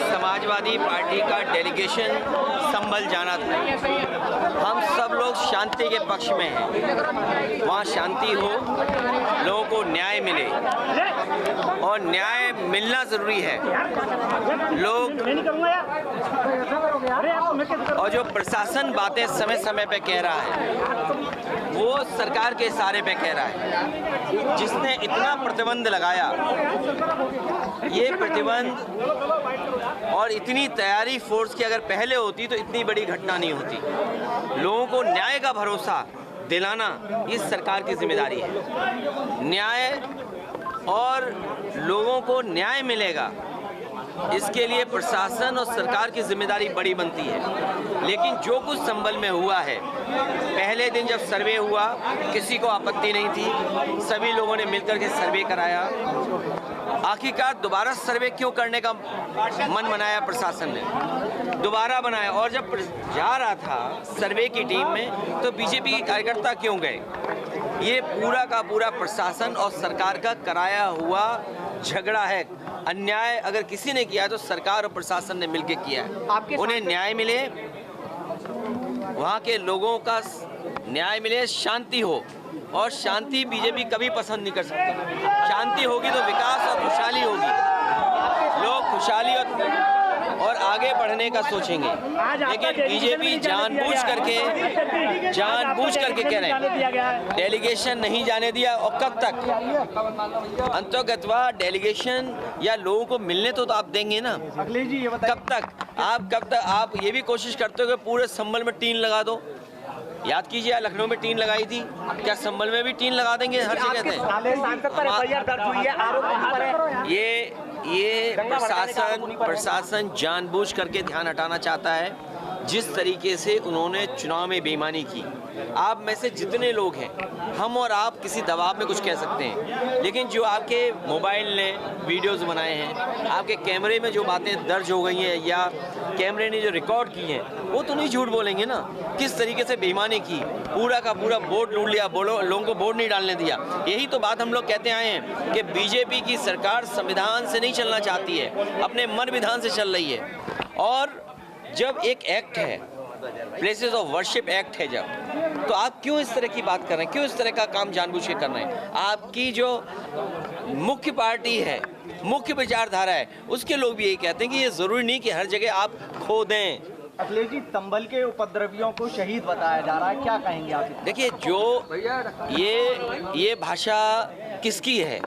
Samajwadi party का delegation संभल जाना था। हम सब लोग शांति के पक्ष में हैं, वहाँ शांति हो, लोगों को न्याय मिले और न्याय मिलना ज़रूरी है। लोग और जो प्रशासन बातें समय समय पे कह रहा है वो सरकार के इशारे पे कह रहा है। जिसने इतना प्रतिबंध लगाया, ये प्रतिबंध और इतनी तैयारी फोर्स की अगर पहले होती तो इतनी बड़ी घटना नहीं होती। लोगों को न्याय का भरोसा दिलाना इस सरकार की जिम्मेदारी है। न्याय और लोगों को न्याय मिलेगा, इसके लिए प्रशासन और सरकार की जिम्मेदारी बड़ी बनती है। लेकिन जो कुछ संभल में हुआ है, पहले दिन जब सर्वे हुआ किसी को आपत्ति नहीं थी, सभी लोगों ने मिलकर के सर्वे कराया। आखिरकार दोबारा सर्वे क्यों करने का मन बनाया प्रशासन ने, दोबारा बनाया। और जब जा रहा था सर्वे की टीम में तो बीजेपी के कार्यकर्ता क्यों गए? ये पूरा का पूरा प्रशासन और सरकार का कराया हुआ झगड़ा है। अन्याय अगर किसी ने किया है तो सरकार और प्रशासन ने मिलकर किया है। उन्हें न्याय मिले, वहाँ के लोगों का न्याय मिले, शांति हो। और शांति बीजेपी कभी पसंद नहीं कर सकती। शांति होगी तो विकास और खुशहाली होगी, लोग खुशहाली और आगे बढ़ने का सोचेंगे। लेकिन बीजेपी जानबूझ करके कह रहे हैं डेलीगेशन नहीं जाने दिया। और कब तक अंतर्गतवा डेलीगेशन या लोगों को मिलने तो आप देंगे ना? कब तक आप ये भी कोशिश करते हो कि पूरे संभल में टीन लगा दो? याद कीजिए, लखनऊ में टीन लगाई थी, क्या संभल में भी टीन लगा देंगे? हर जगह थे। ये प्रशासन जानबूझ करके ध्यान हटाना चाहता है। जिस तरीके से उन्होंने चुनाव में बेईमानी की, आप में से जितने लोग हैं, हम और आप किसी दबाव में कुछ कह सकते हैं, लेकिन जो आपके मोबाइल ने वीडियोस बनाए हैं, आपके कैमरे में जो बातें दर्ज हो गई हैं या कैमरे ने जो रिकॉर्ड की हैं, वो तो नहीं झूठ बोलेंगे ना। किस तरीके से बेईमानी की, पूरा का पूरा वोट लूट लिया, लोगों को वोट नहीं डालने दिया। यही तो बात हम लोग कहते आए हैं कि बीजेपी की सरकार संविधान से नहीं चलना चाहती है, अपने मन विधान से चल रही है। और जब एक एक्ट है, प्लेसेस ऑफ वर्शिप एक्ट है, जब तो आप क्यों इस तरह की बात कर रहे हैं? क्यों इस तरह का काम जानबूझ के कर रहे हैं? आपकी जो मुख्य पार्टी है, मुख्य विचारधारा है, उसके लोग भी यही कहते हैं कि ये जरूरी नहीं कि हर जगह आप खो दें। अखिलेश जी, संभल के उपद्रवियों को शहीद बताया जा रहा है, क्या कहेंगे आप? देखिए, जो ये भाषा किसकी है?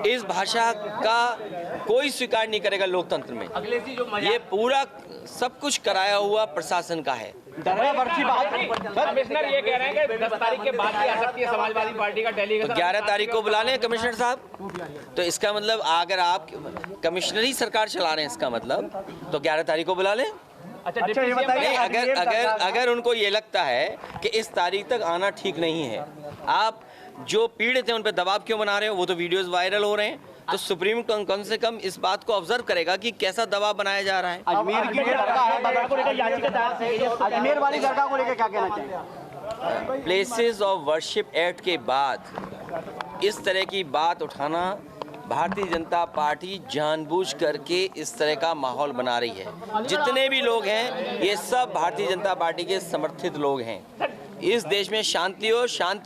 इस भाषा का कोई स्वीकार नहीं करेगा लोकतंत्र में। ये पूरा सब कुछ कराया हुआ प्रशासन का है। कमिश्नर ये कह रहे हैं कि 10 तारीख के बाद ही आ सकती है समाजवादी पार्टी का डेलीगेशन। 11 तारीख को बुला लें कमिश्नर साहब। तो इसका मतलब अगर आप कमिश्नरी सरकार चला रहे हैं, इसका मतलब तो 11 तारीख को बुला लें। अच्छा, ये बताइए, अगर उनको ये लगता है कि इस तारीख तक आना ठीक नहीं है, आप जो पीड़ित हैं उन पर दबाव क्यों बना रहे हो? वो तो वीडियोस वायरल हो रहे हैं। तो सुप्रीम कम से कम इस बात को ऑब्जर्व करेगा कि कैसा दबाव बनाया जा रहा है। अजमेर की दरगाह है, अजमेर वाली दरगाह को लेकर क्या कहना चाहिए? प्लेसेस ऑफ वर्शिप एक्ट के बाद इस तरह की बात उठाना, भारतीय जनता पार्टी जानबूझ करके इस तरह का माहौल बना रही है। जितने भी लोग हैं ये सब भारतीय जनता पार्टी के समर्थित लोग हैं। इस देश में शांति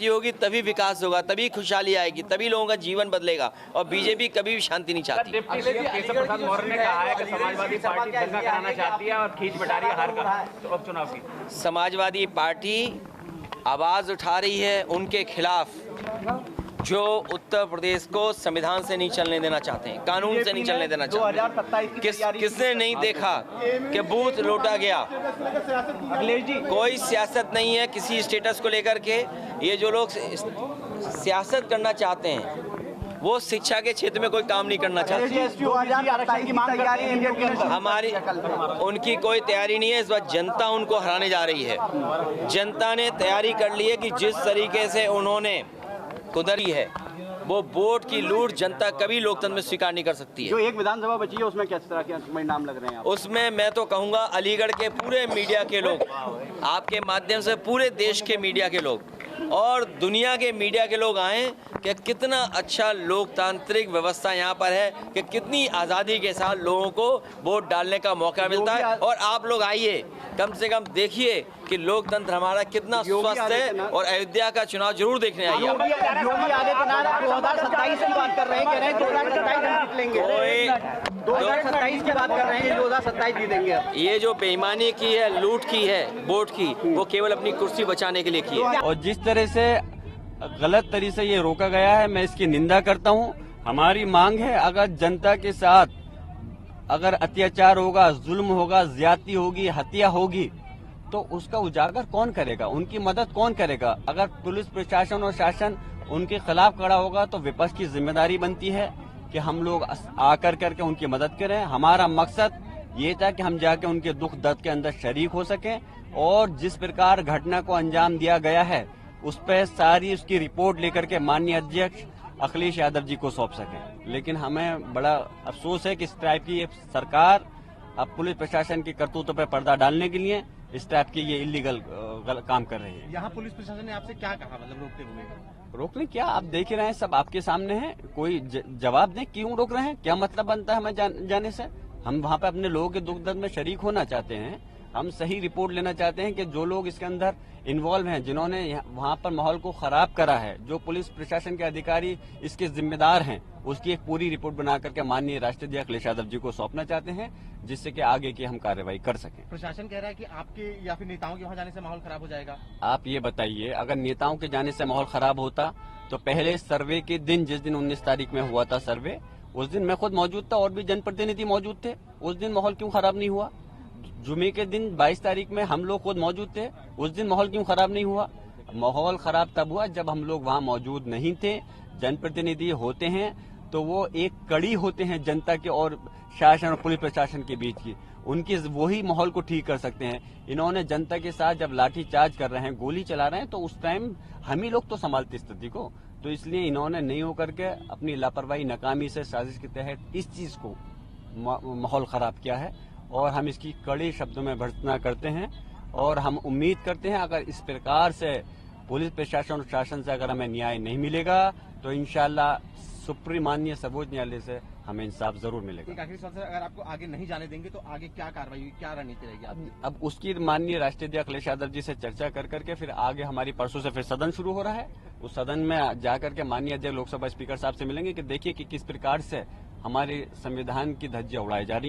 होगी तभी विकास होगा, तभी खुशहाली आएगी, तभी लोगों का जीवन बदलेगा। और बीजेपी कभी भी शांति नहीं चाहती। डिप्टी केशव प्रसाद मौर्य ने कहा है कि समाजवादी पार्टी दंगा कराना चाहती है और खींच बिठा रही है हार का उपचुनाव की। समाजवादी पार्टी आवाज उठा रही है उनके खिलाफ जो उत्तर प्रदेश को संविधान से नहीं चलने देना चाहते हैं, कानून से नहीं चलने देना चाहते। किसने नहीं देखा कि बूथ लूटा गया? अखिलेश जी, कोई सियासत नहीं है किसी स्टेटस को लेकर के। ये जो लोग सियासत करना चाहते हैं वो शिक्षा के क्षेत्र में कोई काम नहीं करना चाहते। हमारी उनकी कोई तैयारी नहीं है। इस बार जनता उनको हराने जा रही है। जनता ने तैयारी कर ली है कि जिस तरीके से उन्होंने कुदरी है, वो वोट की लूट जनता कभी लोकतंत्र में स्वीकार नहीं कर सकती है। जो एक विधानसभा बची है उसमें किस तरह के परिणाम लग रहे हैं? उसमें मैं तो कहूँगा अलीगढ़ के पूरे मीडिया के लोग, आपके माध्यम से पूरे देश के मीडिया के लोग और दुनिया के मीडिया के लोग आएँ कि कितना अच्छा लोकतांत्रिक व्यवस्था यहाँ पर है, कि कितनी आज़ादी के साथ लोगों को वोट डालने का मौका मिलता है। और आप लोग आइए, कम से कम देखिए कि लोकतंत्र हमारा कितना स्वस्थ है, और अयोध्या का चुनाव जरूर देखने आइए। योगी आदित्यनाथ 2027 की बात कर रहे हैं, कह रहे हैं 2027 हम जीत लेंगे। 2027 की बात कर रहे हैं, 2027 जीतेंगे। ये जो बेईमानी की है, लूट की है वोट की, वो केवल अपनी कुर्सी बचाने के लिए की है। और जिस तरह से गलत तरीके से ये रोका गया है, मैं इसकी निंदा करता हूँ। हमारी मांग है, अगर जनता के साथ अगर अत्याचार होगा, जुल्म होगा, ज्यादती होगी, हत्या होगी, तो उसका उजागर कौन करेगा, उनकी मदद कौन करेगा? अगर पुलिस प्रशासन और शासन उनके खिलाफ खड़ा होगा तो विपक्ष की जिम्मेदारी बनती है कि हम लोग आकर करके उनकी मदद करें। हमारा मकसद ये था कि हम जाके उनके दुख दर्द के अंदर शरीक हो सकें, और जिस प्रकार घटना को अंजाम दिया गया है उस पर सारी उसकी रिपोर्ट लेकर के माननीय अध्यक्ष अखिलेश यादव जी को सौंप सकें। लेकिन हमें बड़ा अफसोस है कि इस टाइप की सरकार अब पुलिस प्रशासन की करतूतों पर पर्दा डालने के लिए इस टाइप की ये इलीगल काम कर रही है। यहाँ पुलिस प्रशासन ने आपसे क्या कहा, मतलब रोकते हुए? रोकने क्या, आप देख ही रहे हैं, सब आपके सामने है। कोई जवाब दें, क्यों रोक रहे हैं, क्या मतलब बनता है हमें जाने से? हम वहाँ पे अपने लोगों के दुख दर्द में शरीक होना चाहते हैं। हम सही रिपोर्ट लेना चाहते हैं कि जो लोग इसके अंदर इन्वॉल्व हैं, जिन्होंने वहाँ पर माहौल को खराब करा है, जो पुलिस प्रशासन के अधिकारी इसके जिम्मेदार हैं, उसकी एक पूरी रिपोर्ट बना करके माननीय राष्ट्रपति अखिलेश यादव जी को सौंपना चाहते हैं, जिससे कि आगे की हम कार्रवाई कर सकें। प्रशासन कह रहा है कि आपके या फिर नेताओं के वहाँ जाने से माहौल खराब हो जाएगा। आप ये बताइए, अगर नेताओं के जाने से माहौल खराब होता तो पहले सर्वे के दिन, जिस दिन 19 तारीख में हुआ था सर्वे, उस दिन मैं खुद मौजूद था और भी जनप्रतिनिधि मौजूद थे। उस दिन माहौल क्यों खराब नहीं हुआ? जुमे के दिन 22 तारीख में हम लोग खुद मौजूद थे, उस दिन माहौल क्यों खराब नहीं हुआ? माहौल खराब तब हुआ जब हम लोग वहाँ मौजूद नहीं थे। जनप्रतिनिधि होते हैं तो वो एक कड़ी होते हैं जनता के और शासन और पुलिस प्रशासन के बीच की, उनकी वही माहौल को ठीक कर सकते हैं। इन्होंने जनता के साथ जब लाठी चार्ज कर रहे हैं, गोली चला रहे हैं, तो उस टाइम हम ही लोग तो संभालते स्थिति को, तो इसलिए इन्होंने नहीं होकर के अपनी लापरवाही, नाकामी से, साजिश के तहत इस चीज को माहौल खराब किया है, और हम इसकी कड़े शब्दों में भर्त्सना करते हैं। और हम उम्मीद करते हैं अगर इस प्रकार से पुलिस प्रशासन और शासन से अगर हमें न्याय नहीं मिलेगा तो इंशाल्लाह सुप्रीम माननीय सर्वोच्च न्यायालय से हमें इंसाफ जरूर मिलेगा। एक आखिरी सवाल सर, अगर आपको आगे नहीं जाने देंगे तो आगे क्या कार्रवाई, क्या रणनीति रहेगी आपकी? अब उसकी माननीय राष्ट्रपति अखिलेश यादव जी से चर्चा कर करके फिर आगे हमारी परसों से फिर सदन शुरू हो रहा है। उस सदन में जाकर के माननीय अध्यक्ष लोकसभा स्पीकर साहब से मिलेंगे कि देखिए कि किस प्रकार से हमारे संविधान की धज्जियां उड़ाई जा रही है।